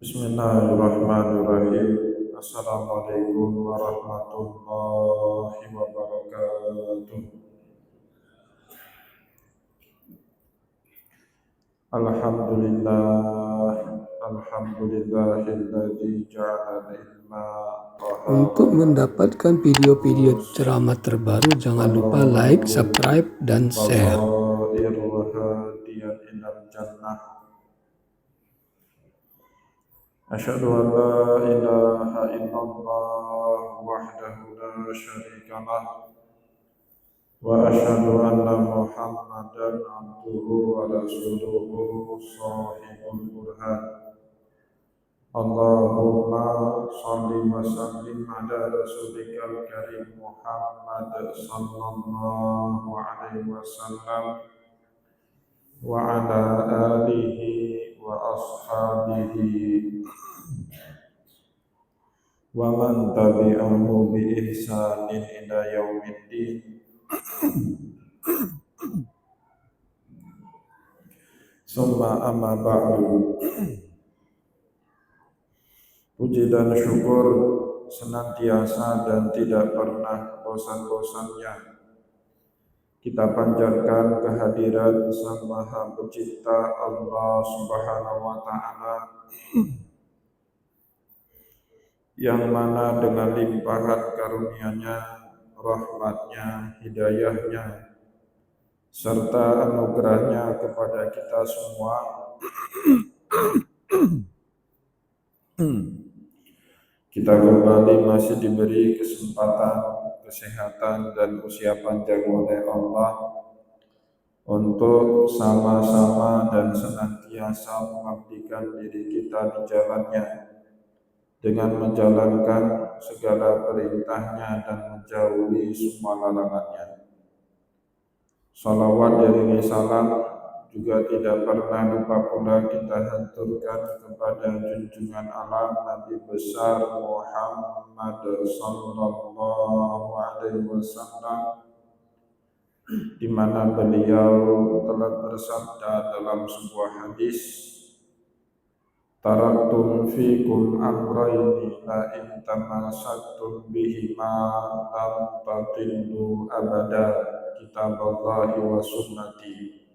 Bismillahirrahmanirrahim. Assalamualaikum warahmatullahi wabarakatuh. Alhamdulillah, alhamdulillahilladzi ja'ala ilma Untuk taharatan mendapatkan video-video ceramah terbaru, jangan lupa like, subscribe, dan share. basair hadiyan ilal jannah. Asyhadu an la ilaha illallah wahdahu la syarika lah. وأشهد أن محمدا عبده ورسوله صاحب البرهان اللهم صل وسلم على رسولك الكريم محمد صلى الله عليه وسلم وعلى آله وأصحابه ومن تبعه بإحسان إلى يوم الدين. Summa amma ba'du. Puji dan syukur senantiasa dan tidak pernah bosan-bosannya kita panjatkan kehadiran Sang Maha Pencipta Allah Subhanahu wa Ta'ala, yang mana dengan limpahan karunia-Nya, rahmat-Nya, hidayah-Nya, serta anugerah-Nya kepada kita semua, kita kembali masih diberi kesempatan, kesehatan, dan usia panjang oleh Allah untuk sama-sama dan senantiasa mengabdikan diri kita di jalannya dengan menjalankan segala perintahnya dan menjauhi semua larangannya. Salawat dan salam juga tidak pernah lupa pula kita haturkan kepada junjungan alam Nabi besar Muhammad sallallahu alaihi wasallam, di mana beliau telah bersabda dalam sebuah hadis, taraktum fikum amrayni la in tamassaktum bihima lam tadillu abada, kitaballahi wa sunnati.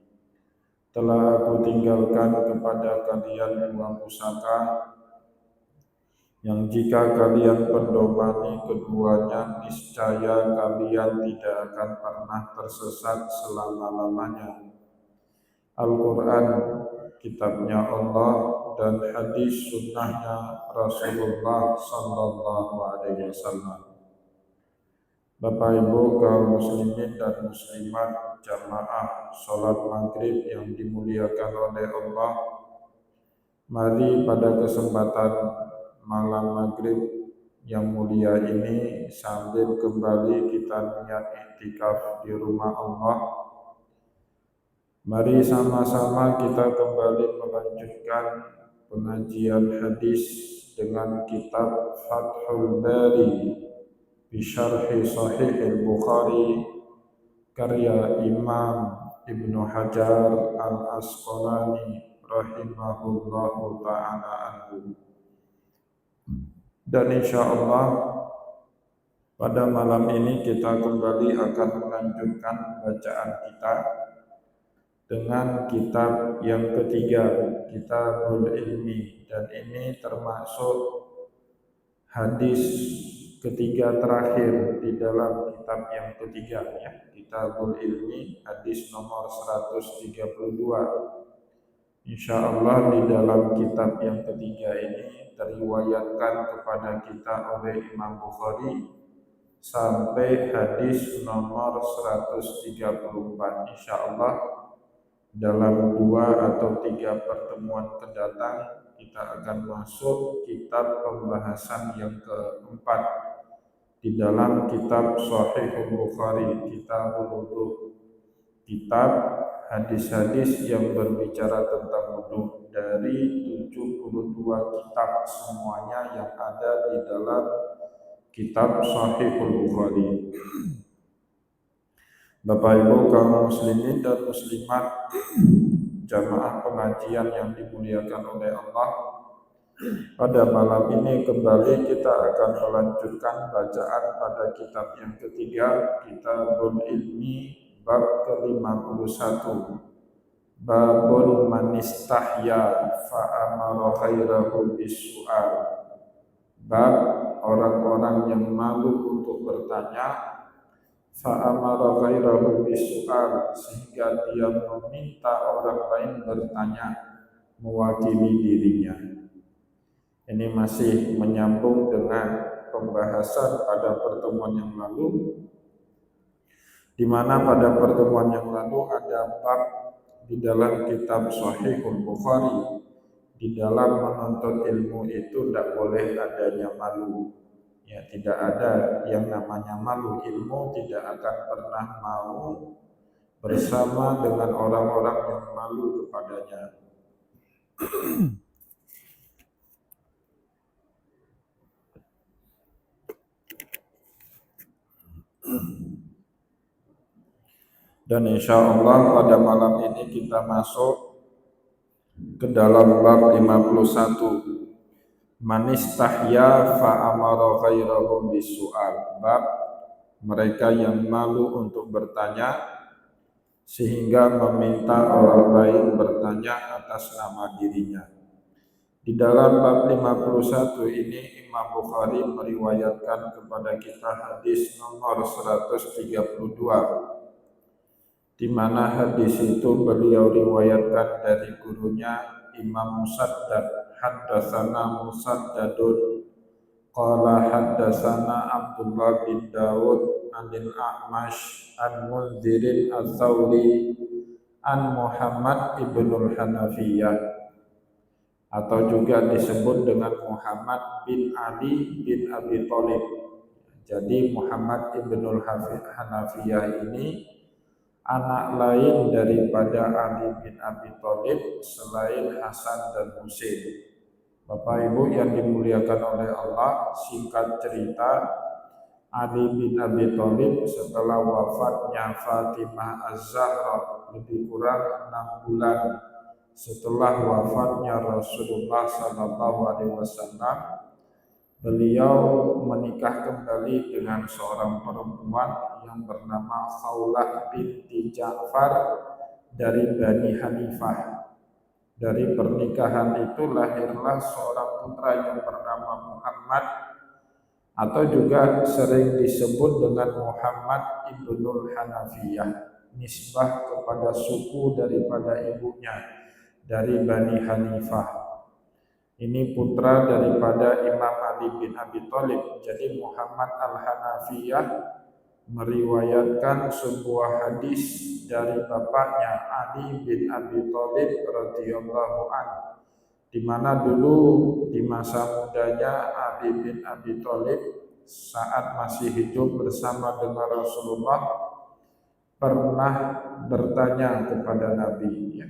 Telah aku tinggalkan kepada kalian dua pusaka yang jika kalian pendomani keduanya, niscaya kalian tidak akan pernah tersesat selama-lamanya. Al-Quran, kitabnya Allah, dan hadis sunnahnya Rasulullah Sallallahu Alaihi Wasallam. Bapak Ibu kaum muslimin dan muslimat jamaah sholat maghrib yang dimuliakan oleh Allah, mari pada kesempatan malam maghrib yang mulia ini, sambil kembali kita niat iktikaf di rumah Allah, mari sama-sama kita kembali melanjutkan pengajian hadis dengan kitab Fathul Bari Bisyarhi Sahih Al-Bukhari karya Imam Ibnu Hajar Al-Asqalani rahimahullahu ta'ala anhu. Dan insya Allah pada malam ini kita kembali akan melanjutkan bacaan kita dengan kitab yang ketiga, Kitabul Ilmi, dan ini termasuk hadis ketiga terakhir di dalam kitab yang ketiga, ya. Kitabul Ilmi, hadis nomor 132. Insya Allah di dalam kitab yang ketiga ini teriwayatkan kepada kita oleh Imam Bukhari sampai hadis nomor 134. Insya Allah dalam 2 atau 3 pertemuan mendatang kita akan masuk kitab pembahasan yang keempat di dalam kitab Sahih Bukhari, Kitabul Wudu, kitab hadis-hadis yang berbicara tentang wudu. Dari 72 kitab semuanya yang ada di dalam kitab Sahih Bukhari. Bapak Ibu kaum muslimin dan muslimat jamaah pengajian yang dimuliakan oleh Allah, Pada malam ini kembali kita akan melanjutkan bacaan pada kitab yang ketiga, Kitabul Ilmi, bab ke-51. Babun manistahya fa'amara khairahu bisu'al. Bab orang-orang yang malu untuk bertanya, fa'amara khairahu bisu'al, sehingga dia meminta orang lain bertanya mewakili dirinya. Ini masih menyambung dengan pembahasan pada pertemuan yang lalu, di mana pada pertemuan yang lalu ada bab di dalam kitab Shahihul Bukhari, di dalam menuntut ilmu itu tidak boleh adanya malu. Ya, tidak ada yang namanya malu. Ilmu tidak akan pernah mau bersama dengan orang-orang yang malu kepadanya. Dan insya Allah pada malam ini kita masuk ke dalam bab 51. Manistahya fa'amara khairahu bisu'al. Bab mereka yang malu untuk bertanya sehingga meminta orang lain bertanya atas nama dirinya. Di dalam bab 51 ini Imam Bukhari meriwayatkan kepada kita hadis nomor 132, di mana hadis itu beliau riwayatkan dari gurunya Imam Musaddad. Haddatsana Musaddadun qala haddatsana Abdullah bin Dawud anil A'mash an Munzirin az-Zawri an Muhammad ibnul Hanafiyah, atau juga disebut dengan Muhammad bin Ali bin Abi Thalib. Jadi Muhammad ibnul Hanafiyah ini anak lain daripada Ali bin Abi Thalib selain Hasan dan Husain. Bapak Ibu yang dimuliakan oleh Allah, singkat cerita, Ali bin Abi Thalib setelah wafatnya Fatimah Az-Zahra lebih kurang 6 bulan setelah wafatnya Rasulullah SAW, beliau menikah kembali dengan seorang perempuan yang bernama Khawlah binti Ja'far dari Bani Hanifah. Dari pernikahan itu lahirlah seorang putra yang bernama Muhammad, atau juga sering disebut dengan Muhammad ibnul Hanafiyah, nisbah kepada suku daripada ibunya dari Bani Hanifah. Ini putra daripada Imam Ali bin Abi Thalib. Jadi Muhammad al-Hanafiyah meriwayatkan sebuah hadis dari bapaknya Ali bin Abi Thalib radhiyallahu anhu, di mana dulu di masa mudanya Ali bin Abi Thalib saat masih hidup bersama dengan Rasulullah pernah bertanya kepada Nabi,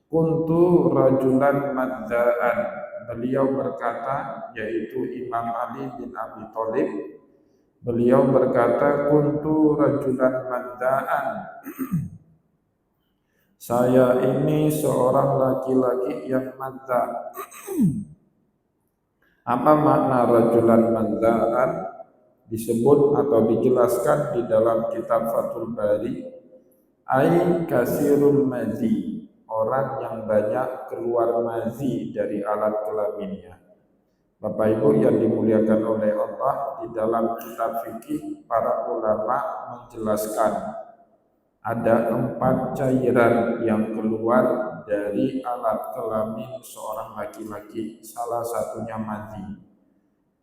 kuntu rajulan madza'an. Beliau berkata, yaitu Imam Ali bin Abi Thalib, beliau berkata, kuntu rajulan madza'an. Saya ini seorang laki-laki yang madza'. Apa makna rajulan madza'an? Disebut atau dijelaskan di dalam kitab Fathul Bari, ai kasirul mazi, orang yang banyak keluar mazi dari alat kelaminnya. Bapak Ibu yang dimuliakan oleh Allah, di dalam kitab fikih para ulama menjelaskan ada 4 cairan yang keluar dari alat kelamin seorang laki-laki, salah satunya mazi.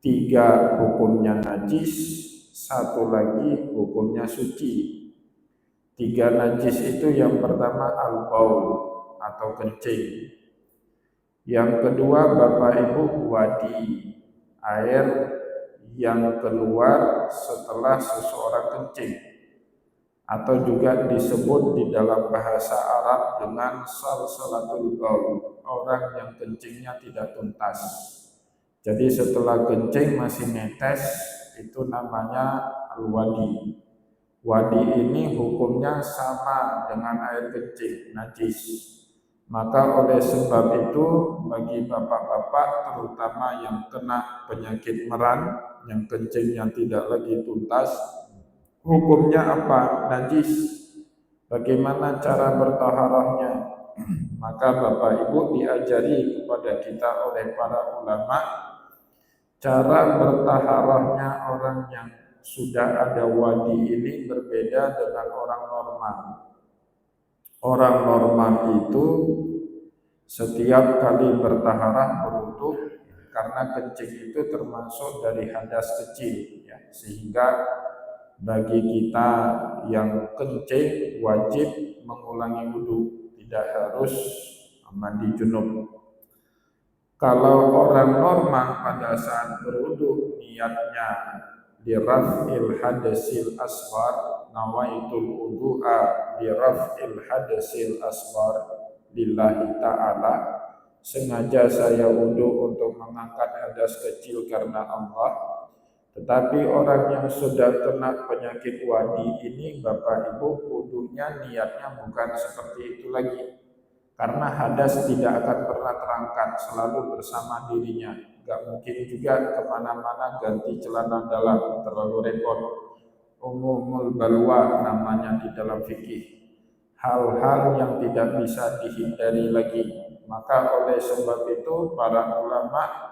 3 hukumnya najis, 1 lagi hukumnya suci. 3 najis itu yang pertama al-baul atau kencing. Yang kedua Bapak Ibu wadi, air yang keluar setelah seseorang kencing, atau juga disebut di dalam bahasa Arab dengan salsalatul baul, orang yang kencingnya tidak tuntas. Jadi setelah kencing masih netes, itu namanya al-wadi. Wadi ini hukumnya sama dengan air kencing, najis. Maka oleh sebab itu bagi bapak-bapak terutama yang kena penyakit meran, yang kencingnya tidak lagi tuntas, hukumnya apa? Najis. Bagaimana cara bertaharahnya? Maka Bapak Ibu diajari kepada kita oleh para ulama cara bertaharahnya orang yang sudah ada wadi ini berbeda dengan orang normal. Orang normal itu setiap kali bertaharah berwudu karena kencing itu termasuk dari hadas kecil ya, sehingga bagi kita yang kencing wajib mengulangi wudu, tidak harus mandi junub. Kalau orang normal pada saat berwudu niatnya diraf'il hadasil asghar, nawaitul wudu'a diraf'il hadasil asghar lillahi ta'ala, sengaja saya wudu untuk mengangkat hadas kecil karena Allah. Tetapi orang yang sudah kena penyakit wadi ini Bapak Ibu wudunya niatnya bukan seperti itu lagi. Karena hadas tidak akan pernah terangkat, selalu bersama dirinya. Gak mungkin juga kemana-mana ganti celana dalam, terlalu repot. Umumul balwa namanya di dalam fikih. Hal-hal yang tidak bisa dihindari lagi. Maka oleh sebab itu para ulama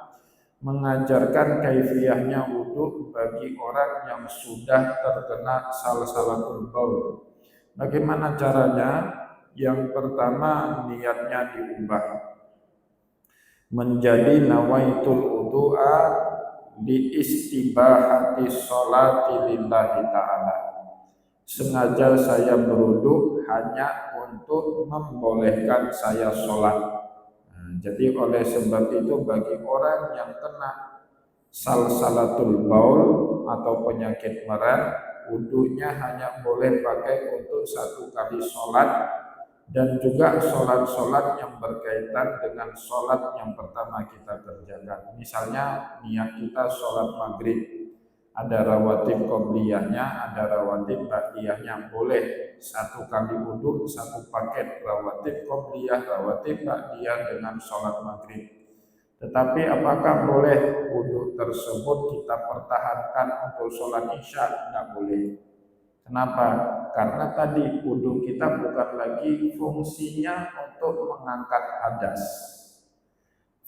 mengajarkan kaifiyahnya wudu bagi orang yang sudah terkena salsalatul baul. Bagaimana caranya? Yang pertama niatnya diubah menjadi nawaitul wudu'a li istibahati sholati lillahi ta'ala. Sengaja saya berwudu hanya untuk membolehkan saya sholat. Jadi oleh sebab itu bagi orang yang kena salsalatul baul atau penyakit meran, wudunya hanya boleh pakai untuk satu kali sholat, dan juga sholat-sholat yang berkaitan dengan sholat yang pertama kita kerjakan. Misalnya niat kita sholat maghrib, ada rawatib qobliyahnya, ada rawatib ba'diyahnya, boleh satu kali wudu, satu paket rawatib qobliyah, rawatib ba'diyah dengan sholat maghrib. Tetapi apakah boleh wudu tersebut kita pertahankan untuk sholat isya? Tidak boleh. Kenapa? Karena tadi wudu kita bukan lagi fungsinya untuk mengangkat hadas.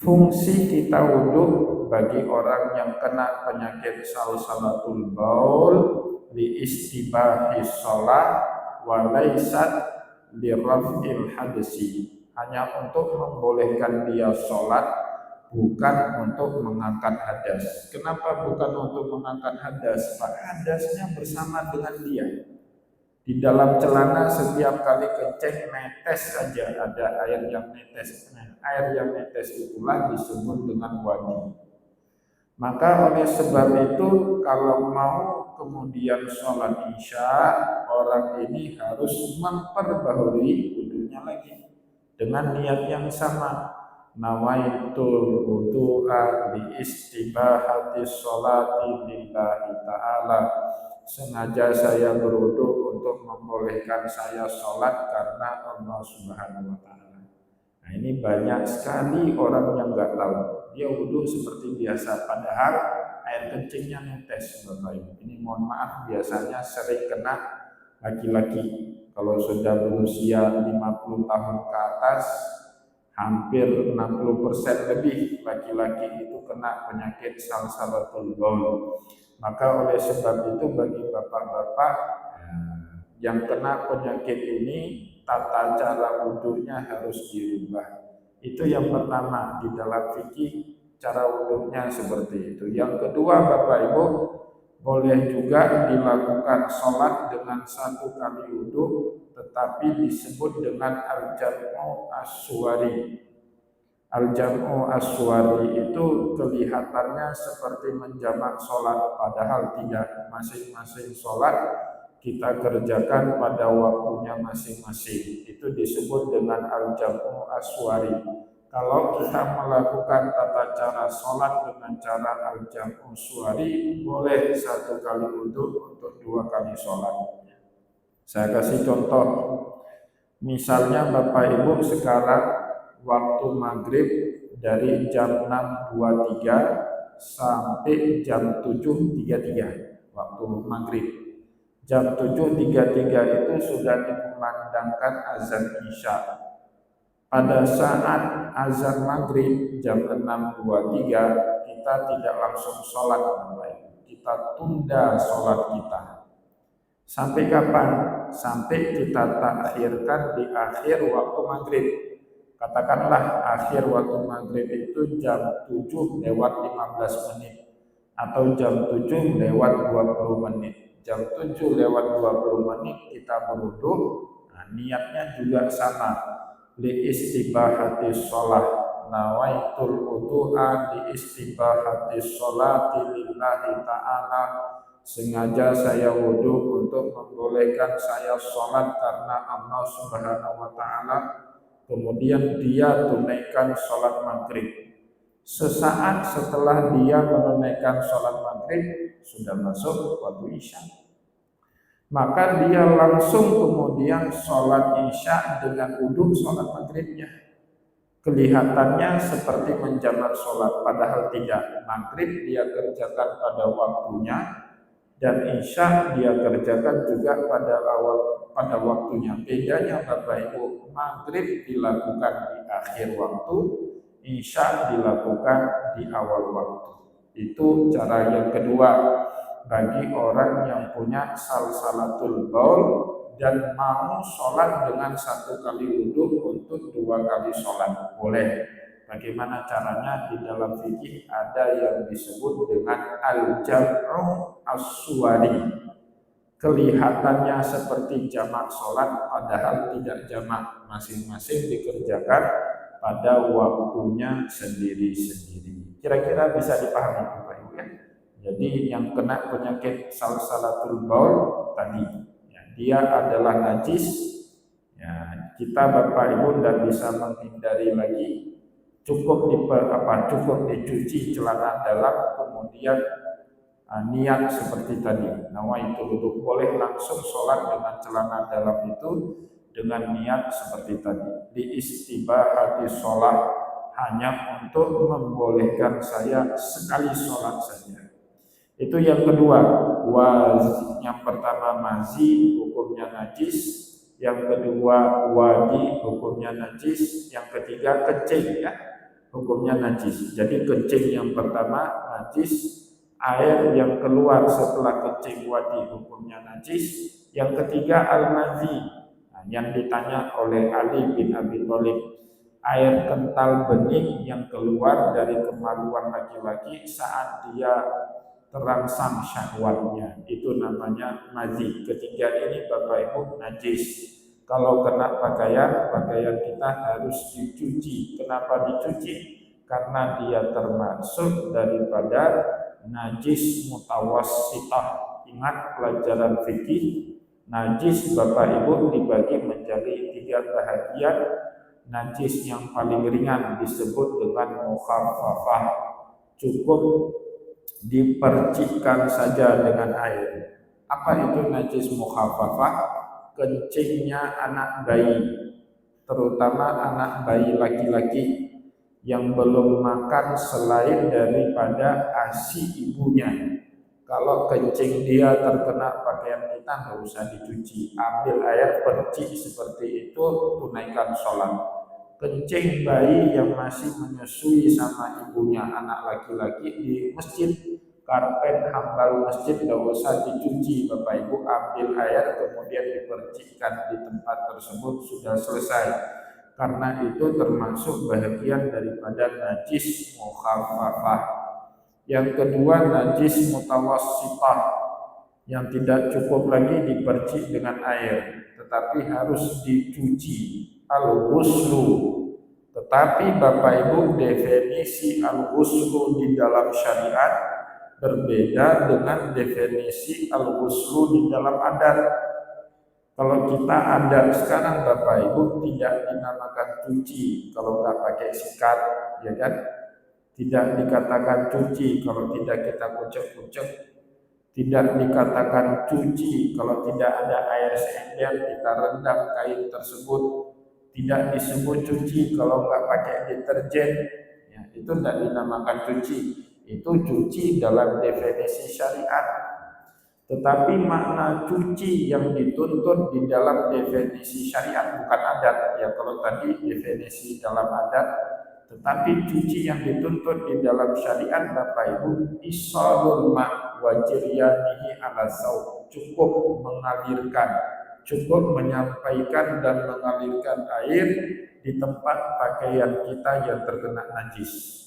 Fungsi kita wudu bagi orang yang kena penyakit salsalatul baul li istibahis sholat wa laysat li raf'il hadasi, hanya untuk membolehkan dia sholat, bukan untuk mengangkat hadas. Kenapa bukan untuk mengangkat hadas? Pak, hadasnya bersama dengan dia. Di dalam celana setiap kali kencing netes saja ada air yang netes. Nah, air yang netes itulah disebut dengan wadi. Maka oleh sebab itu kalau mau kemudian sholat isya, orang ini harus memperbaharui wudunya lagi dengan niat yang sama. Nawaitul wudu'a li istibahati sholati lillahi ta'ala. Sengaja saya berwudu untuk membolehkan saya sholat karena Allah Subhanahu wa ta'ala. Nah, ini banyak sekali orang yang nggak tahu. Dia wudu seperti biasa, padahal air kencingnya netes. Ini mohon maaf, biasanya sering kena laki-laki. Kalau sudah berusia 50 tahun ke atas, hampir 60% lebih laki-laki itu kena penyakit salsalatul baul. Maka oleh sebab itu bagi bapak-bapak yang kena penyakit ini, tata cara wudunya harus dirubah. Itu yang pertama di dalam fikih, cara wudunya seperti itu. Yang kedua Bapak Ibu, boleh juga dilakukan sholat dengan satu kali wudu, tetapi disebut dengan al-jam'u as-suwari. Al-jam'u as-suwari itu kelihatannya seperti menjamak sholat, padahal tidak. Masing-masing sholat kita kerjakan pada waktunya masing-masing. Itu disebut dengan al-jam'u as-suwari. Kalau kita melakukan tata cara sholat dengan cara al-jam'u as-suwari, boleh satu kali wudu untuk dua kali sholat. Saya kasih contoh. Misalnya Bapak Ibu sekarang waktu maghrib dari jam 6.23 sampai jam 7.33 waktu maghrib. Jam 7.33 itu sudah dikumandangkan azan Isya. Pada saat azan maghrib jam 6.23 kita tidak langsung sholat, kita tunda sholat kita. Sampai kapan? Sampai kita takhirkan di akhir waktu maghrib. Katakanlah akhir waktu maghrib itu jam 7 lewat 15 menit atau jam 7 lewat 20 menit. Jam 7 lewat 20 menit kita berwudu. Nah, niatnya juga sama. Li istibahati sholat, nawaitul wudu'a li istibahati sholati lillahi ta'ala. Sengaja saya wudhu untuk membolehkan saya sholat karena Allah Subhanahu wa Ta'ala. Kemudian dia tunaikan sholat maghrib. Sesaat setelah dia menunaikan sholat maghrib sudah masuk waktu Isya. Maka dia langsung kemudian sholat Isya dengan wudhu sholat maghribnya. Kelihatannya seperti menjamak sholat, padahal tidak. Maghrib dia kerjakan pada waktunya, dan Isya dia kerjakan juga pada waktunya. Bedanya Bapak Ibu, maghrib dilakukan di akhir waktu, Isya dilakukan di awal waktu. Itu cara yang kedua bagi orang yang punya salsalatul baul dan mau sholat dengan 1 kali wudhu untuk 2 kali sholat. Boleh. Bagaimana caranya? Di dalam fikih ada yang disebut dengan al-jam'u as-suwari. Kelihatannya seperti jamak sholat padahal tidak jamak, masing-masing dikerjakan pada waktunya sendiri-sendiri. Kira-kira bisa dipahami Bapak Ibu ya? Jadi yang kena penyakit salsalatul baul tadi, ya, dia adalah najis. Ya, kita Bapak Ibu tidak bisa menghindari lagi. Cukup dicuci celana dalam, kemudian niat seperti tadi. Nawaitul wudu, boleh langsung sholat dengan celana dalam itu dengan niat seperti tadi. Di istibahati sholat, hanya untuk membolehkan saya sekali sholat saja. Itu yang kedua. Yang pertama mazi, hukumnya najis. Yang kedua wadi, hukumnya najis. Yang ketiga kencing, ya, hukumnya najis. Jadi kencing yang pertama najis, air yang keluar setelah kencing wadi hukumnya najis. Yang ketiga al-mazi, yang ditanya oleh Ali bin Abi Thalib, air kental bening yang keluar dari kemaluan laki-laki saat dia terangsang syahwatnya, itu namanya mazi. Ketiga ini Bapak Ibu najis. Kalau kena pakaian kita harus dicuci. Kenapa dicuci? Karena dia termasuk daripada najis mutawassithah. Ingat pelajaran fikih, najis Bapak Ibu dibagi menjadi 3 bahagian. Najis yang paling ringan disebut dengan mukhaffafah, cukup dipercikkan saja dengan air. Apa itu najis mukhaffafah? Kencingnya anak bayi, terutama anak bayi laki-laki yang belum makan selain daripada ASI ibunya. Kalau kencing dia terkena pakaian kita, nggak usah dicuci, ambil air percik seperti itu, tunaikan sholat. Kencing bayi yang masih menyusui sama ibunya, anak laki-laki, di masjid, karpet hambal masjid nggak usah dicuci Bapak Ibu, ambil air kemudian dipercikkan di tempat tersebut, sudah selesai. Karena itu termasuk bahagian daripada najis mukhaffafah. Yang kedua najis mutawassithah, yang tidak cukup lagi dipercik dengan air, tetapi harus dicuci, al-ghuslu. Tetapi Bapak Ibu, definisi al-ghuslu di dalam syariat berbeda dengan definisi al-ghuslu di dalam adat. Kalau kita ada sekarang Bapak Ibu tidak dinamakan cuci kalau nggak pakai sikat, ya kan? Tidak dikatakan cuci kalau tidak kita kucek-kucek. Tidak dikatakan cuci kalau tidak ada air seember, kita rendam kain tersebut. Tidak disebut cuci kalau nggak pakai deterjen, ya, itu tidak dinamakan cuci. Itu cuci dalam definisi syariat. Tetapi makna cuci yang dituntut di dalam definisi syariat bukan adat, ya kalau tadi definisi dalam adat, tetapi cuci yang dituntut di dalam syariat Bapak Ibu, isalul ma wa jiryanihi ala saub, cukup mengalirkan, cukup menyampaikan dan mengalirkan air di tempat pakaian kita yang terkena najis.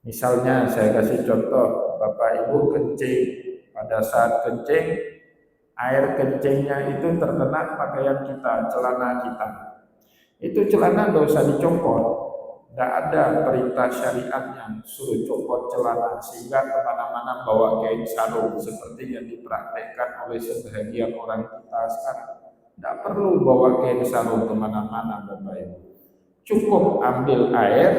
Misalnya saya kasih contoh, Bapak Ibu kencing, pada saat kencing, air kencingnya itu terkena pakaian kita, celana kita. Itu celana tidak usah dicopot. Tidak ada perintah syariatnya suruh copot celana sehingga kemana-mana bawa kain sarung seperti yang dipraktekkan oleh sebagian orang kita sekarang. Tidak perlu bawa kain sarung kemana-mana Bapak Ibu. Cukup ambil air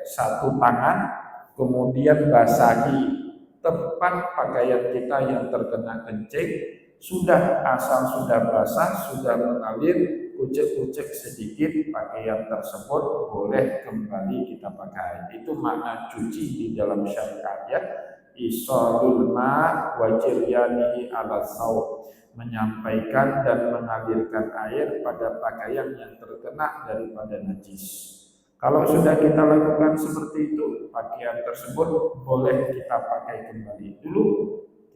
satu tangan, kemudian basahi tempat pakaian kita yang terkena kencing. Sudah, asal sudah basah, sudah mengalir, kucek-kucek sedikit, pakaian tersebut boleh kembali kita pakai. Itu makna cuci di dalam syariat, ya. Isalul ma wa jiryanihi ala saub, menyampaikan dan mengalirkan air pada pakaian yang terkena daripada najis. Kalau sudah kita lakukan seperti itu, pakaian tersebut boleh kita pakai kembali. Dulu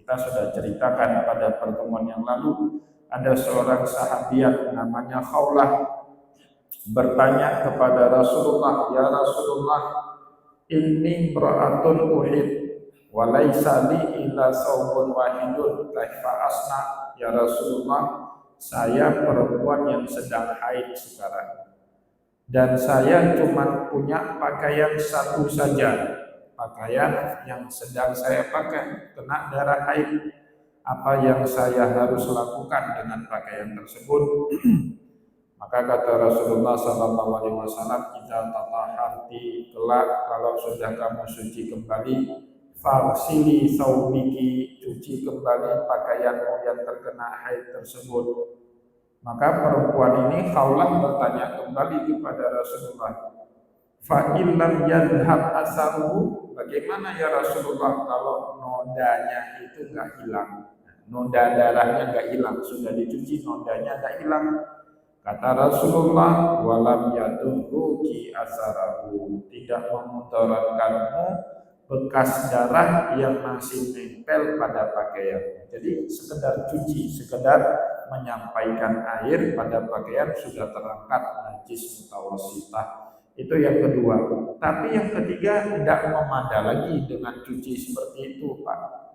kita sudah ceritakan pada pertemuan yang lalu, ada seorang sahabiat namanya Khawlah bertanya kepada Rasulullah, "Ya Rasulullah, inni imra'atun uhid wa laisa li illa saubun wahidun, kaifa asna?" Ya Rasulullah, saya perempuan yang sedang haid sekarang dan saya cuma punya pakaian satu saja, pakaian yang sedang saya pakai kena darah haid. Apa yang saya harus lakukan dengan pakaian tersebut? Maka kata Rasulullah SAW, "Jika tataharti kelak kalau sudah kamu suci kembali, farsili saubiki, cuci kembali pakaianmu yang terkena haid tersebut." Maka perempuan ini Khawlah bertanya kembali kepada Rasulullah, "Fa illam yadhhab asaruhu?" Bagaimana ya Rasulullah kalau nodanya itu enggak hilang? Noda darahnya enggak hilang, sudah dicuci nodanya enggak hilang. Kata Rasulullah, "Walam yadurruki asarahu." Tidak memudaratkanmu bekas darah yang masih nempel pada pakaian. Jadi sekedar cuci, sekedar menyampaikan air pada pakaian sudah terangkat najis mutawassithah. Itu yang kedua. Tapi yang ketiga tidak memada lagi dengan cuci seperti itu, Pak.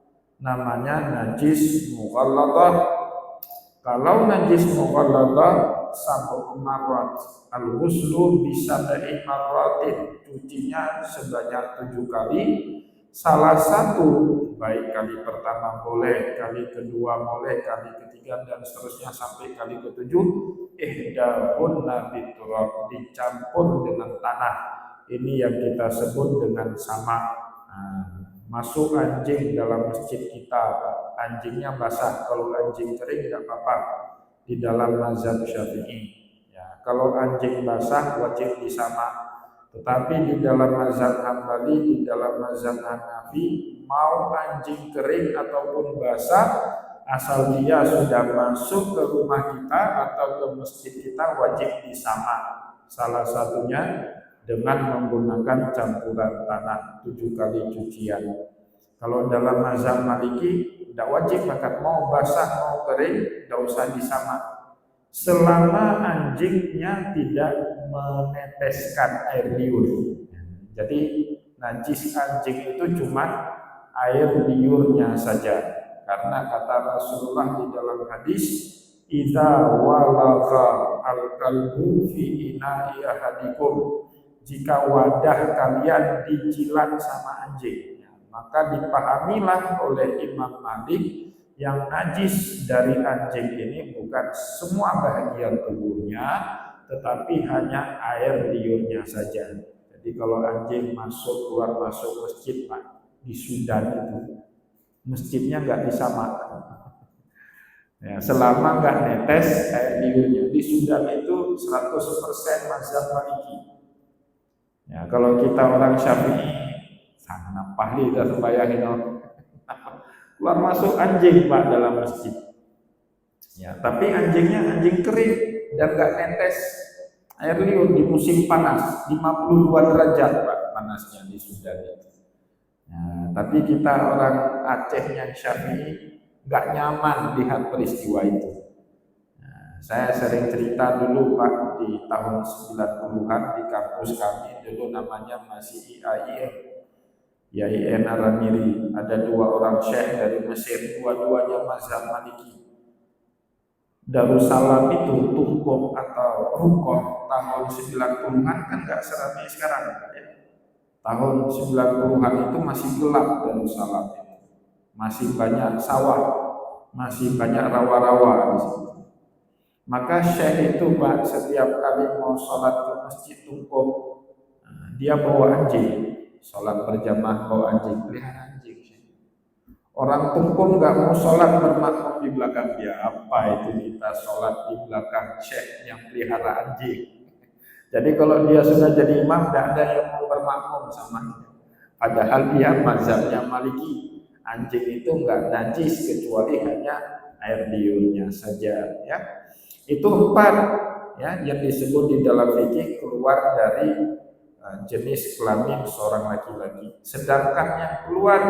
Namanya najis mughalladah. Kalau najis mughalladah sab'u marrat, al-ghuslu bisa dari marratin, cucinya sebanyak 7 kali. Salah satu, baik kali pertama boleh, kali kedua boleh, kali ketiga dan seterusnya sampai kali ketujuh, ihdahunna biturab, dicampur dengan tanah. Ini yang kita sebut dengan sama. Masuk anjing dalam masjid kita, anjingnya basah, kalau anjing kering tidak apa-apa di dalam mazhab Syafi'i. Ya, kalau anjing basah wajib disama. Tetapi di dalam mazhab Hambali, di dalam mazhab Hanafi, mau anjing kering ataupun basah, asal dia sudah masuk ke rumah kita atau ke masjid kita wajib disama. Salah satunya dengan menggunakan campuran tanah 7 kali cucian. Kalau dalam mazhab Maliki tidak wajib, bahkan mau basah mau kering tidak usah disama, selama anjingnya tidak meneteskan air liur. Jadi najis anjing itu cuma air liurnya saja, karena kata Rasulullah di dalam hadis, "Idza walagha al-kalbu fi ina'i ahadikum," jika wadah kalian dijilat sama anjing, maka dipahamilah oleh Imam Malik yang najis dari anjing ini bukan semua bagian tubuhnya, tetapi hanya air liurnya saja. Jadi kalau anjing masuk keluar masuk masjid, Pak, di Sudan itu masjidnya nggak bisa makan. Ya, selama nggak netes air liurnya. Di Sudan itu 100% mazhab Maliki. Ya, kalau kita orang Syafi'i, sana pahli dah sembahyangin keluar masuk anjing Pak dalam masjid. Ya, tapi anjingnya anjing kering dan nggak netes air liur di musim panas, 52 derajat Pak panasnya di Sudan itu. Nah, tapi kita orang Aceh yang Syafi'i nggak nyaman lihat peristiwa itu. Nah, saya sering cerita dulu Pak di tahun 90-an di kampus kami dulu namanya masih IAIN Aramiri. Ada 2 orang syekh dari Mesir, dua-duanya mazhab Maliki. Darussalam itu Tungkok atau Rukoh tahun 90-an kan nggak seramai sekarang ya. Tahun 90-an itu masih gelap Darussalam itu. Masih banyak sawah, masih banyak rawa-rawa di situ. Maka syekh itu Pak setiap kali mau sholat ke masjid Tungkok, dia bawa anjing, sholat berjamaah bawa anjing, pelihara anjing. Orang Tungkung nggak mau sholat bermakmum di belakang dia. Apa itu kita sholat di belakang syekh yang pelihara anjing? Jadi kalau dia sudah jadi imam, tidak ada yang mau bermakmum sama dia. Padahal dia mazhabnya Maliki. Anjing itu nggak najis kecuali hanya air liurnya saja. Ya, itu 4 ya yang disebut di dalam fikih keluar dari jenis kelamin seorang laki-laki. Sedangkan yang keluar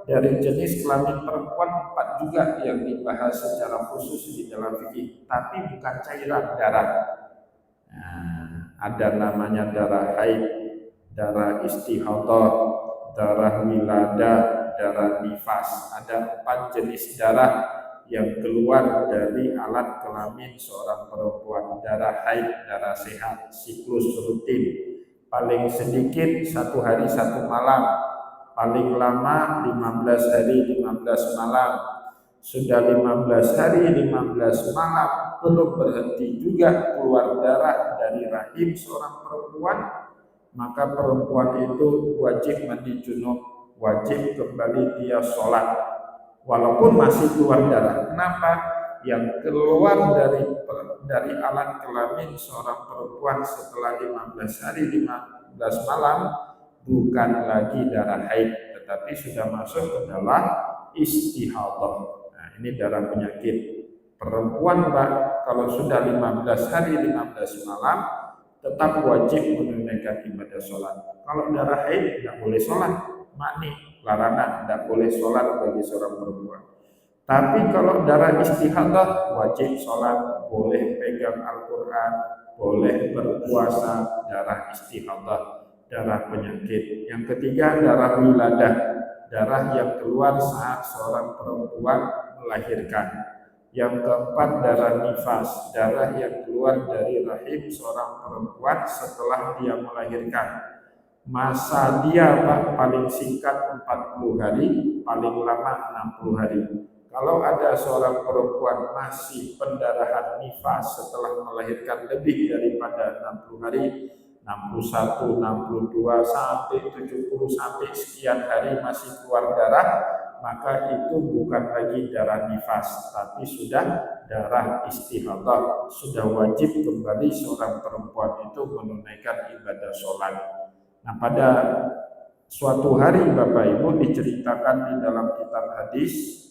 dari jenis kelamin perempuan 4 juga yang dibahas secara khusus di dalam fikih, tapi bukan cairan darah. Nah, ada namanya darah haid, darah istihadah, darah wiladah, darah nifas. Ada 4 jenis darah yang keluar dari alat kelamin seorang perempuan. Darah haid, darah sehat, siklus rutin, paling sedikit 1 hari 1 malam, paling lama 15 hari 15 malam. Sudah 15 hari 15 malam belum berhenti juga keluar darah dari rahim seorang perempuan, maka perempuan itu wajib mandi junub, wajib kembali dia sholat walaupun masih keluar darah. Kenapa? Yang keluar dari alat kelamin seorang perempuan setelah 15 hari 15 malam bukan lagi darah haid, tetapi sudah masuk ke dalam istihadah. Nah, ini darah penyakit. Perempuan Pak, kalau sudah 15 hari 15 malam tetap wajib menunaikan ibadah sholat. Kalau darah haid tidak boleh sholat, makni, larangan, tidak boleh sholat bagi seorang perempuan. Tapi kalau darah istihadah wajib sholat, boleh pegang Al-Quran, boleh berpuasa. Darah istihadah, darah penyakit. Yang ketiga darah wiladah, darah yang keluar saat seorang perempuan melahirkan. Yang keempat darah nifas, darah yang keluar dari rahim seorang perempuan setelah dia melahirkan. Masa dia Pak paling singkat 40 hari, paling lama 60 hari. Kalau ada seorang perempuan masih pendarahan nifas setelah melahirkan lebih daripada 60 hari, 61, 62, sampai 70, sampai sekian hari masih keluar darah, maka itu bukan lagi darah nifas, tapi sudah darah istihadah. Sudah wajib kembali seorang perempuan itu menunaikan ibadah sholat. Nah, pada suatu hari Bapak Ibu diceritakan di dalam kitab hadis,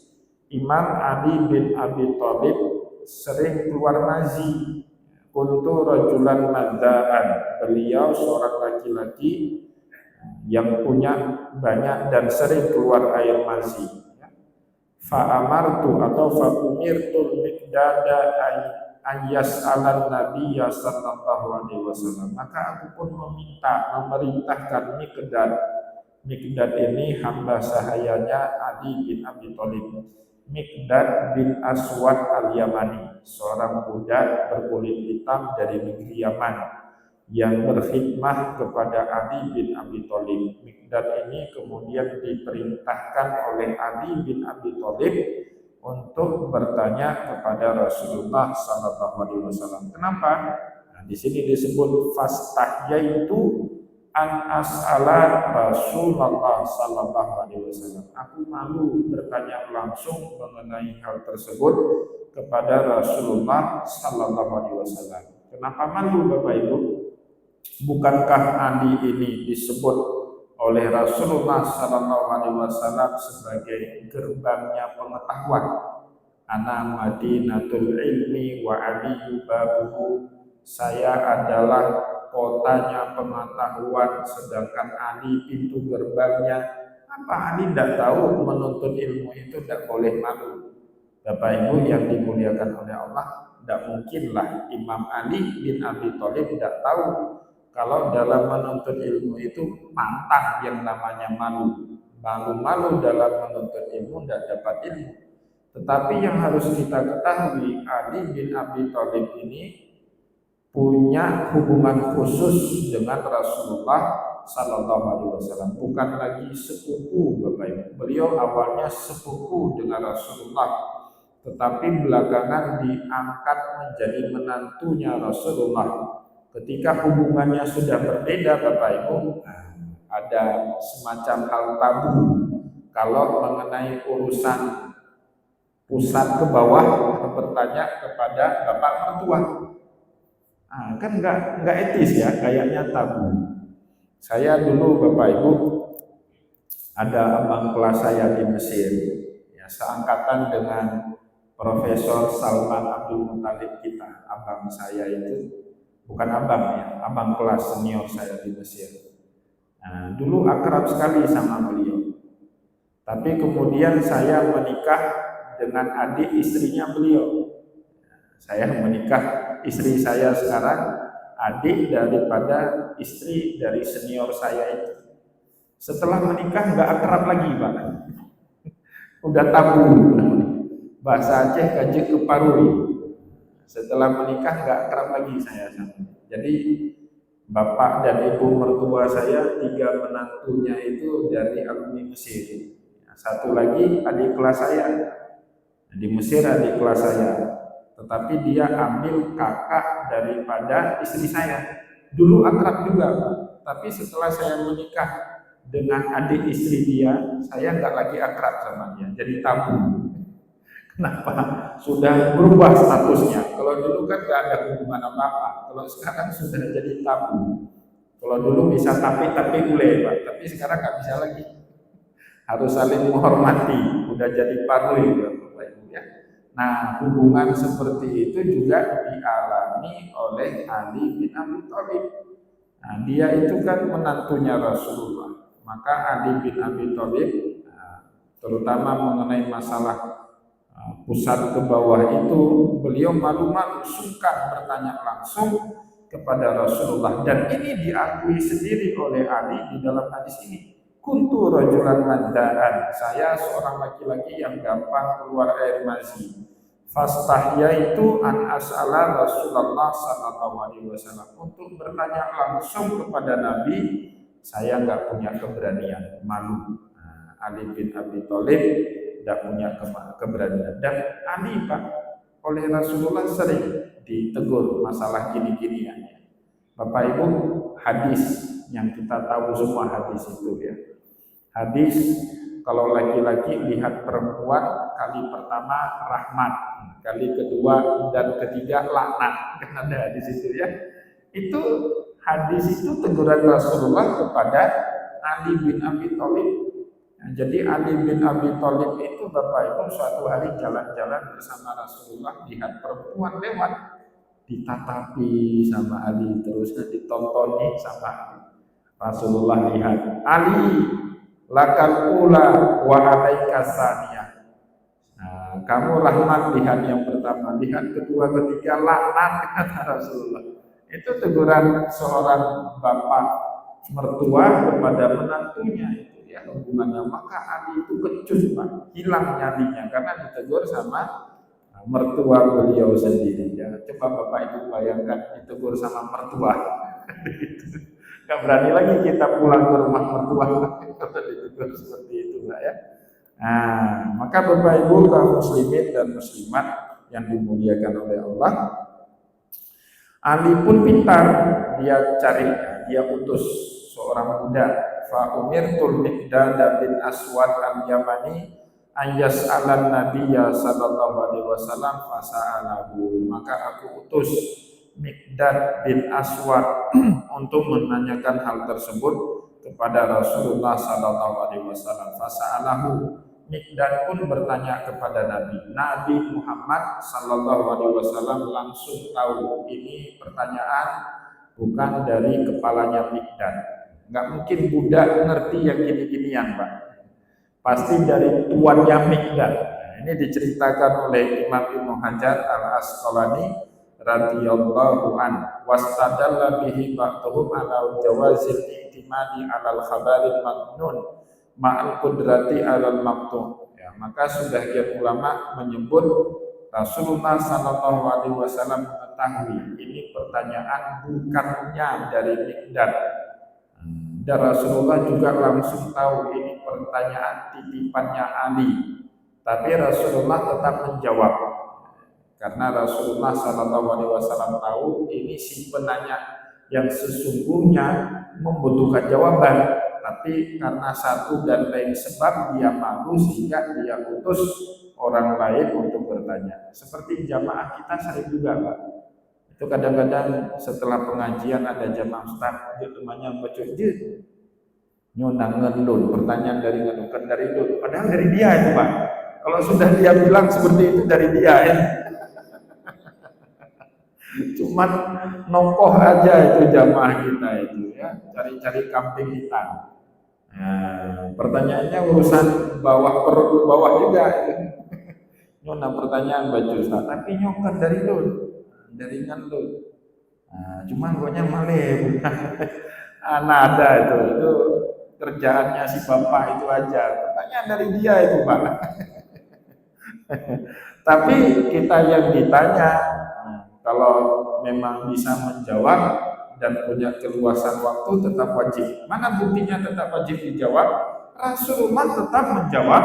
Imam Ali bin Abi Thalib sering keluar mazi. Kuntu rajulan madda'an, beliau seorang laki-laki yang punya banyak dan sering keluar air mazi. Fa'amartu atau fa'umirtul Miqdada ayas alan Nabiya sallallahu alaihi wasallam. Maka aku pun memerintahkan Miqdad ini hamba sahayanya Ali bin Abi Thalib. Miqdad bin Aswad al-Yamani, seorang budak berkulit hitam dari negeri Yaman yang berkhidmah kepada Ali bin Abi Thalib. Miqdad ini kemudian diperintahkan oleh Ali bin Abi Thalib untuk bertanya kepada Rasulullah sallallahu alaihi wasallam. Kenapa? Nah, di sini disebut fastahyaitu an as'ala Rasulullah sallallahu alaihi wasallam. Aku malu bertanya langsung mengenai hal tersebut kepada Rasulullah sallallahu alaihi wasallam. Kenapa malu Bapak Ibu? Bukankah Ali ini disebut oleh Rasulullah sallallahu alaihi wasallam sebagai gerbangnya pengetahuan? Ana Madinatul ilmi wa aliyu babuhu. Saya adalah kotanya pengetahuan, sedangkan Ali pintu gerbangnya. Apa Ali tidak tahu menuntut ilmu itu tidak boleh malu? Bapak Ibu yang dimuliakan oleh Allah, tidak mungkinlah Imam Ali bin Abi Thalib tidak tahu kalau dalam menuntut ilmu itu pantang yang namanya malu. Malu-malu dalam menuntut ilmu tidak dapat ilmu. Tetapi yang harus kita ketahui, Ali bin Abi Thalib ini punya hubungan khusus dengan Rasulullah Sallallahu Alaihi Wasallam. Bukan lagi sepupu, Bapak Ibu. Beliau awalnya sepupu dengan Rasulullah, tetapi belakangan diangkat menjadi menantunya Rasulullah. Ketika hubungannya sudah berbeda, Bapak Ibu, ada semacam hal tabu kalau mengenai urusan pusat ke bawah bertanya kepada bapak mertua. Kan nggak etis ya, kayaknya tabu. Saya dulu Bapak Ibu ada abang kelas saya di Mesir, ya, seangkatan dengan Profesor Salman Abdul Muttalib kita. Abang saya itu bukan abang ya, abang kelas senior saya di Mesir. Dulu akrab sekali sama beliau. Tapi kemudian saya menikah dengan adik istrinya beliau. Saya menikah, istri saya sekarang adik daripada istri dari senior saya itu. Setelah menikah nggak akrab lagi, Pak. Udah tabu. Bahasa Aceh kaji keparui. Setelah menikah nggak akrab lagi saya sama. Jadi bapak dan ibu mertua saya, 3 menantunya itu dari alumni Mesir. Satu lagi adik kelas saya. Di Mesir adik kelas saya, tetapi dia ambil kakak daripada istri saya. Dulu akrab juga, Pak. Tapi setelah saya menikah dengan adik istri dia, saya nggak lagi akrab sama dia, jadi tabu. Kenapa? Sudah berubah statusnya. Kalau dulu kan nggak ada hubungan apa-apa, kalau sekarang sudah jadi tabu. Kalau dulu bisa tapi boleh, Pak. Tapi sekarang nggak bisa lagi. Harus saling menghormati, udah jadi parui, Bapak Ibu ya. Nah, hubungan seperti itu juga dialami oleh Ali bin Abi Thalib. Nah, dia itu kan menantunya Rasulullah. Maka Ali bin Abi Thalib, terutama mengenai masalah pusat ke bawah itu, beliau malu-malu, sungkan bertanya langsung kepada Rasulullah. Dan ini diakui sendiri oleh Ali di dalam hadis ini. Kuntu rajulan maddaan, saya seorang laki-laki yang gampang keluar air mani. Fastahya itu an as'ala Rasulullah sallallahu alaihi wasallam, untuk bertanya langsung kepada Nabi, saya nggak punya keberanian, malu. Ali bin Abi Thalib tidak punya keberanian. Dan Ali, Pak, oleh Rasulullah sering ditegur masalah gini-ginian. Bapak Ibu, hadis yang kita tahu semua hadis itu ya. Hadis kalau laki-laki lihat perempuan, kali pertama rahmat, kali kedua dan ketiga laknat, kan ada di situ ya. Itu hadis itu teguran Rasulullah kepada Ali bin Abi Thalib. Nah, jadi Ali bin Abi Thalib itu Bapak Ibu suatu hari jalan-jalan bersama Rasulullah, lihat perempuan lewat, ditatapi sama Ali, terusnya ditontoni sama Rasulullah. Lihat, Ali lakal ula wa alaika saniyah. Nah, kamu rahmat, lihat yang pertama, lihat kedua, ketiga laknat, kata Rasulullah. Itu teguran seorang bapak mertua kepada menantunya itu ya, hubungannya. Maka Ali itu kecut, Pak, hilang nyalinya karena ditegur sama mertua beliau sendiri ya. Coba Bapak Ibu bayangkan ditegur sama mertua. Gak berani lagi kita pulang ke rumah mertua kalau ditegur seperti itu, Pak ya. Nah, maka Bapak Ibu kaum muslimin dan muslimat yang dimuliakan oleh Allah, Ali pun pintar, dia cari, dia utus seorang budak. Fa umirtul Miqdad bin Aswad al-Yamani ayas alan Nabiya sallallahu alaihi wasallam fasa'alahu. Maka aku utus Miqdad bin Aswad untuk menanyakan hal tersebut kepada Rasulullah sallallahu alaihi wasallam. Fasa'alahu. Miqdad pun bertanya kepada Nabi. Nabi Muhammad sallallahu alaihi wasallam langsung tahu ini pertanyaan bukan dari kepalanya Miqdad. Enggak mungkin budak ngerti yang gini-ginian, Pak. Pasti dari tuannya Miqdad. Ini diceritakan oleh Imam Ibnu Hajar Al-Asqalani radhiyallahu an. Wastadalla bihi ba'dhum ala jawazil i'timadi 'alal khabaril maknun ma'al qudrati 'alal maqtu'. Ya, maka sebagian ulama menyebut Rasulullah sallallahu alaihi wasallam mengetahui ini pertanyaan bukannya dari Miqdad. Dan Rasulullah juga langsung tahu ini pertanyaan titipannya Ali. Tapi Rasulullah tetap menjawab. Karena Rasulullah sallallahu alaihi wasallam tahu ini si penanya yang sesungguhnya membutuhkan jawaban. Tapi karena satu dan lain sebab dia malu sehingga dia utus orang lain untuk bertanya. Seperti jamaah kita sering juga, Pak. Itu kadang-kadang setelah pengajian ada jamaah ustaz, dia temannya baca jid. Nyonang ngelun, pertanyaan dari ngelun, kan dari itu. Padahal dari dia itu, Pak. Kalau sudah dia bilang seperti itu dari dia ya. Cuman nongkoh aja itu jamaah kita itu ya, cari-cari kambing hitam. Nah, pertanyaannya urusan bawah perut bawah juga. Nyona pertanyaan baju Ustaz, tapi nyongkan dari lu, dari ngelun. Nah, cuman pokoknya malih. Ada itu kerjaannya si bapak itu aja. Pertanyaan dari dia itu, Pak. Tapi kita yang ditanya, kalau memang bisa menjawab dan punya keluasan waktu tetap wajib. Mana buktinya tetap wajib dijawab? Rasulullah tetap menjawab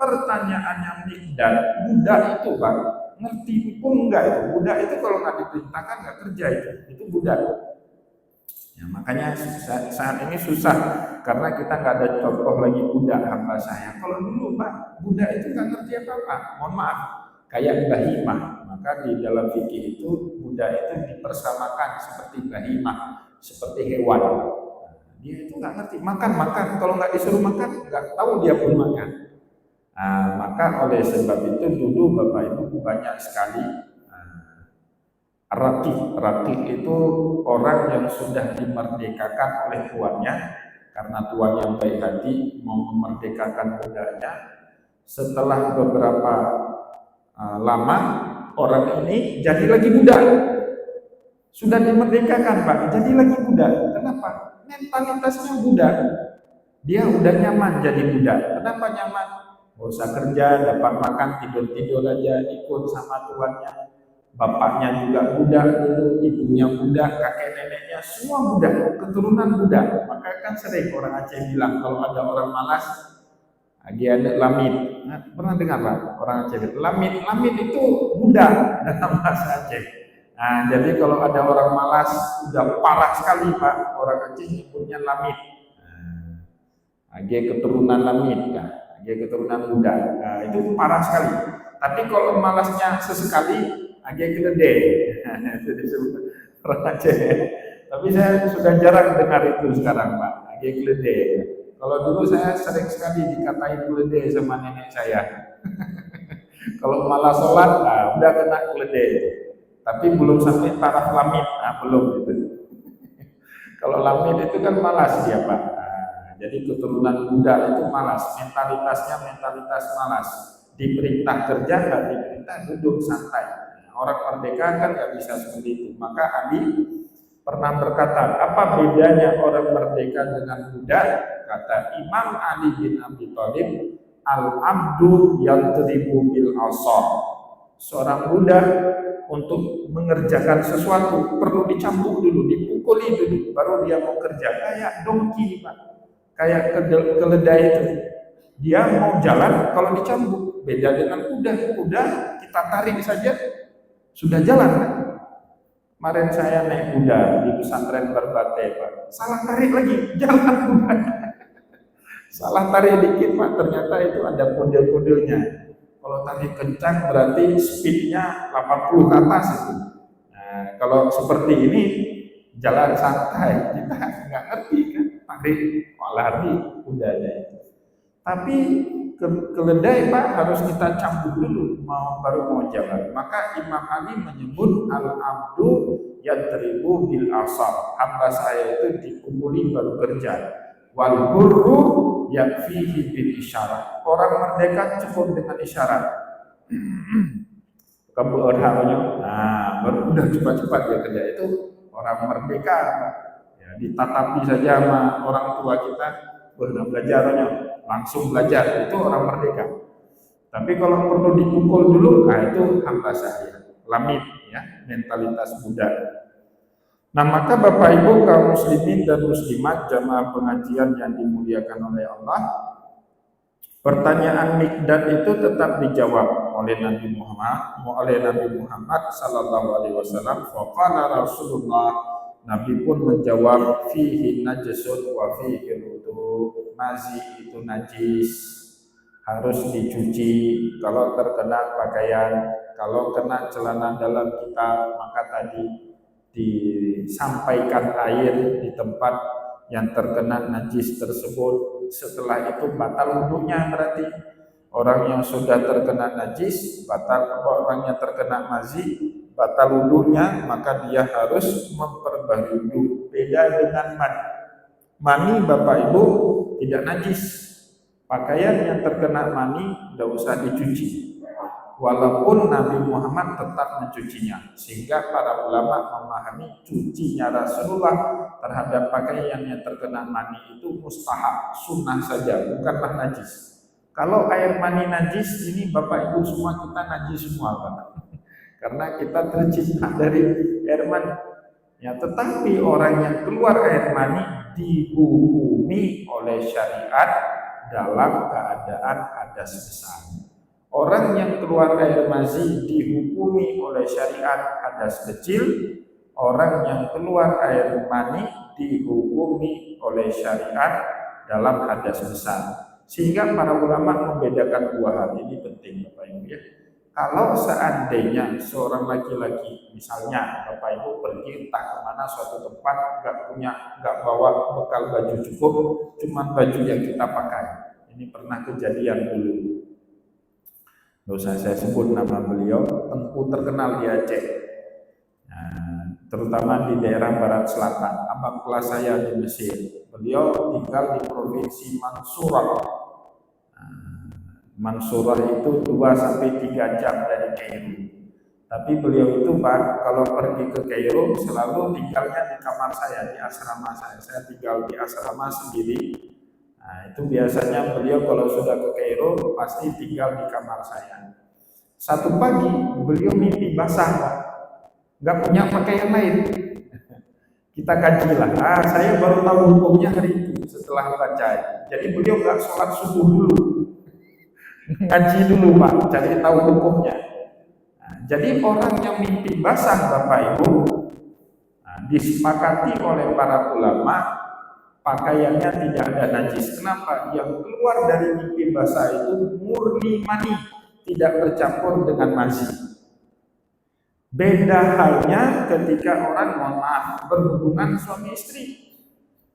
pertanyaannya Miqdad. Budak itu, Pak, ngerti pun enggak itu. Budak itu kalau nggak diperintahkan nggak kerja itu budak. Ya, makanya saat ini susah karena kita nggak ada contoh lagi budak hamba saya. Kalau dulu, Pak, budak itu nggak ngerti apa-apa. Mohon maaf, kayak bahimah. Maka di dalam fikih itu budak itu dipersamakan seperti bahimah, seperti hewan. Dia itu nggak ngerti makan, kalau nggak disuruh makan nggak tahu dia pun makan. Nah, maka oleh sebab itu dulu Bapak Ibu banyak sekali rakik itu orang yang sudah dimerdekakan oleh tuannya karena tuannya baik hati mau memerdekakan budaknya. Setelah beberapa lama orang ini jadi lagi budak. Sudah dimerdekakan, Pak, jadi lagi budak. Kenapa? Mentalitasnya budak. Dia udah nyaman jadi budak. Kenapa nyaman? Gak usah kerja, dapat makan, tidur-tidur aja, ikut sama tuannya. Bapaknya juga budak dulu, ibunya budak, kakek neneknya semua budak, keturunan budak. Maka kan sering orang Aceh bilang kalau ada orang malas, lagi ada lamit. Nah, pernah dengar, Pak, orang Aceh lamit itu budak dalam bahasa Aceh. Nah, jadi kalau ada orang malas udah parah sekali, Pak, orang Aceh nyebutnya lamit. Lagi keturunan lamit, kan? Lagi keturunan budak. Nah, itu parah sekali. Tapi kalau malasnya sesekali agak gede, itu disebut orang Aceh. Tapi saya sudah jarang dengar itu sekarang, Pak. Agak gede. Kalau dulu saya sering sekali dikatain gede sama nenek saya. Kalau malas sholat, nah, udah kena gede. Tapi belum sampai taraf lamit, nah, belum itu. Kalau lamit itu kan malas dia, Pak. Nah, jadi keturunan budak itu malas, mentalitasnya mentalitas malas. Diperintah kerja, nggak diperintah duduk santai. Orang merdeka kan nggak bisa seperti itu. Maka Ali pernah berkata, apa bedanya orang merdeka dengan budak? Kata Imam Ali bin Abi Thalib, al-abdu yadribu bil asa. Seorang budak untuk mengerjakan sesuatu perlu dicambuk dulu, dipukuli dulu, baru dia mau kerja. Kayak dongki, Pak, kayak keledai itu. Dia mau jalan kalau dicambuk. Beda dengan kuda. Kuda kita tarik saja sudah jalan, kan? Kemarin saya naik kuda di pesantren Barbate, Pak. Salah tarik lagi, jalan kuda. Salah tarik dikit, Pak. Ternyata itu ada kode-kodenya. Kalau tarik kencang berarti speednya 80 ke atas itu. Nah, kalau seperti ini jalan santai, kita nggak ngerti kan, tarik lari kudanya itu. Tapi keledai, Pak, harus kita cambuk dulu baru mau jalan. Maka Imam Ali menyebut al-abdu yadribu bil asar. Hamba saya itu dipukuli baru kerja. Wal hurru yakfihi bil isyarat. Orang merdeka cukup dengan isyarat. Kamu orangnya, nah baru udah cepat-cepat dia kerja. Itu orang merdeka. Ya, ditatapi saja sama orang tua kita, benar belajarnya langsung belajar, itu orang merdeka. Tapi kalau perlu dipukul dulu, nah itu hamba saya, lamit ya, mentalitas muda. Nah, maka Bapak Ibu kaum muslimin dan muslimat jamaah pengajian yang dimuliakan oleh Allah, pertanyaan Mikdad itu tetap dijawab oleh Nabi Muhammad sallallahu alaihi wasallam. Faqala Rasulullah, Nabi pun menjawab, fihi najasun wa fihi wudu. Mazi itu najis, harus dicuci. Kalau terkena pakaian, kalau kena celana dalam kita, maka tadi disampaikan air di tempat yang terkena najis tersebut. Setelah itu batal wudunya, berarti orang yang sudah terkena najis batal, orang yang terkena mazi batal wudunya, maka dia harus memperbaharui wudu. Beda dengan mani, Bapak Ibu, tidak najis. Pakaian yang terkena mani tidak usah dicuci. Walaupun Nabi Muhammad tetap mencucinya, sehingga para ulama memahami cucinya Rasulullah terhadap pakaian yang terkena mani itu mustahab, sunnah saja, bukanlah najis. Kalau air mani najis, ini Bapak Ibu semua kita najis semua, Pak. Karena kita tercipta dari air mani. Ya, tetapi orang yang keluar air mani dihukumi oleh syariat dalam keadaan hadas besar. Orang yang keluar air mazi dihukumi oleh syariat hadas kecil. Orang yang keluar air mani dihukumi oleh syariat dalam hadas besar. Sehingga para ulama membedakan dua hal ini penting, Bapak Ibu ya. Kalau seandainya seorang laki-laki, misalnya Bapak Ibu pergi entah kemana suatu tempat, nggak bawa bekal baju cukup, cuma baju yang kita pakai. Ini pernah kejadian dulu. Nggak usah saya sebut nama beliau, Tengku terkenal di Aceh, nah, terutama di daerah barat selatan. Abang kelas saya di Mesir, beliau tinggal di provinsi Mansurah. Mansurah itu 2-3 jam dari Kairo. Tapi beliau itu, Pak, kalau pergi ke Kairo selalu tinggalnya di kamar saya, di asrama saya. Saya tinggal di asrama sendiri. Nah, itu biasanya beliau kalau sudah ke Kairo pasti tinggal di kamar saya. Satu pagi beliau mimpi basah, Pak. Nggak punya pakaian lain. Kita kaji lah. Saya baru tahu hukumnya hari itu setelah baca. Jadi beliau nggak sholat subuh dulu. Ngaji dulu, Pak, cari tahu hukumnya. Nah, jadi orang yang mimpi basah, Bapak Ibu, disepakati oleh para ulama pakaiannya tidak ada najis. Kenapa? Yang keluar dari mimpi basah itu murni mani, tidak bercampur dengan mazi. Beda halnya ketika orang, mohon maaf, berhubungan suami istri,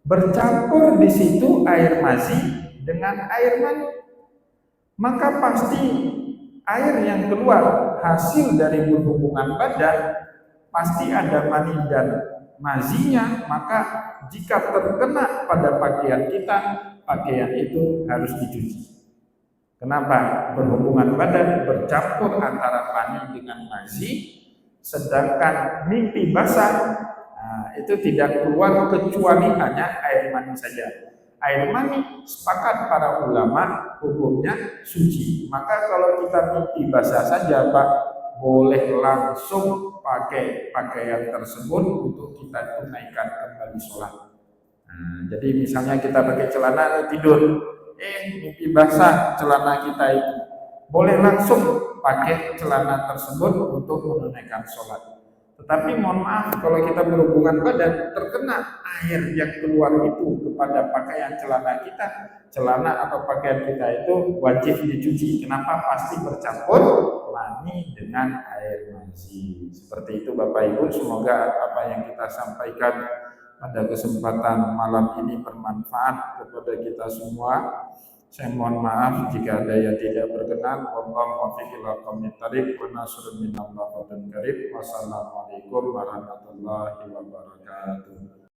bercampur di situ air mazi dengan air mani. Maka pasti air yang keluar hasil dari berhubungan badan pasti ada mani dan mazinya. Maka jika terkena pada pakaian kita, pakaian itu harus dicuci. Kenapa? Berhubungan badan bercampur antara mani dengan mazi, sedangkan mimpi basah itu tidak keluar kecuali hanya air mani saja. Air mani sepakat para ulama hukumnya suci. Maka kalau kita mimpi basah saja, Pak, boleh langsung pakai pakaian tersebut untuk kita tunaikan kembali sholat. Jadi misalnya kita pakai celana tidur, mimpi basah celana kita itu, boleh langsung pakai celana tersebut untuk menunaikan sholat. Tetapi mohon maaf kalau kita berhubungan badan terkena air yang keluar itu kepada pakaian celana kita, celana atau pakaian kita itu wajib dicuci. Kenapa? Pasti bercampur mani dengan air mazi. Seperti itu Bapak Ibu, semoga apa yang kita sampaikan pada kesempatan malam ini bermanfaat kepada kita semua. Saya mohon maaf jika ada yang tidak berkenan. Wallahu muwaffiq ila aqwamit thoriq wa nasrun minallah wa karim. Wassalamualaikum warahmatullahi wabarakatuh.